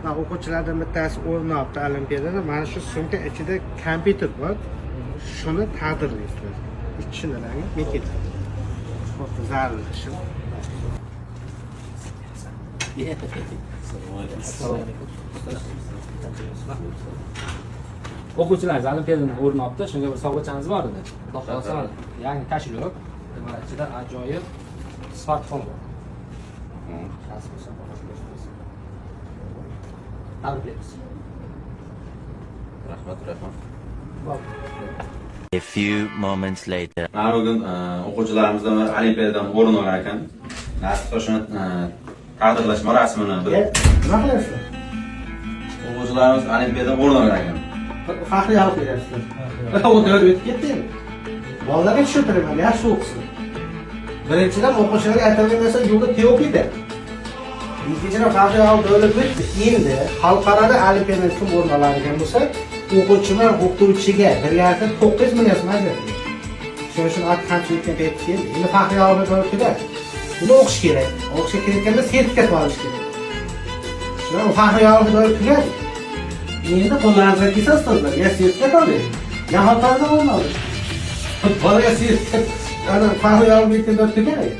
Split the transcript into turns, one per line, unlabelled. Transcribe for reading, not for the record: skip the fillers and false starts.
va o'quvchilardan bittasi o'rin olibdi olimpiadada. Mana shu sumka ichida kompyuter bor. Shuni taqdirlaysizlar. Tushunarli? Meket. Xuddi zarur ishim.
O'quvchilar olimpiadadan o'rin olibdi, shunga bir sovg'achamiz bor edi. Xudo xohlasa, yangi tashrif. Mana ichida ajoyib smartfon bor.
A few moments later.
Mana bugun o'quvchilarimizdan biri olimpiadadan o'rin olgan ekan. Nasib shuni taqdirlash marosimini bir
Nima qilasizlar?
o'quvchilarimiz olimpiadadan o'rin olgan ekan.
Faxriy olib beryapsizlar. O'tib o'tib ketdi. Bolalarga tushuntiraman, yaxshi o'qisin. Birinchidan o'quvchilarga aytadigan narsa yo'lda teoqiydi. Ikkinchidan faxriy olib davlat o'tdi. Endi xalqaro olimpiadadan kim o'rin oladigan bo'lsa, o'quvchilar o'qituvchiga birgalikda 9 million so'm ajratadi. Shuning uchun qanchalikdan payt keldi. Endi faxriy olib davlatda buni o'qish kerak. O'qishga kirganda sertifikat olish kerak. Shuni faxriy olib davlat tugadi. Endi qo'llaringizga kelsa ustozlar, ya sertifikat oling. Ya xalqaro o'rin oling. Bolaga sertifikat, ana faxriy olib davlat tugadi.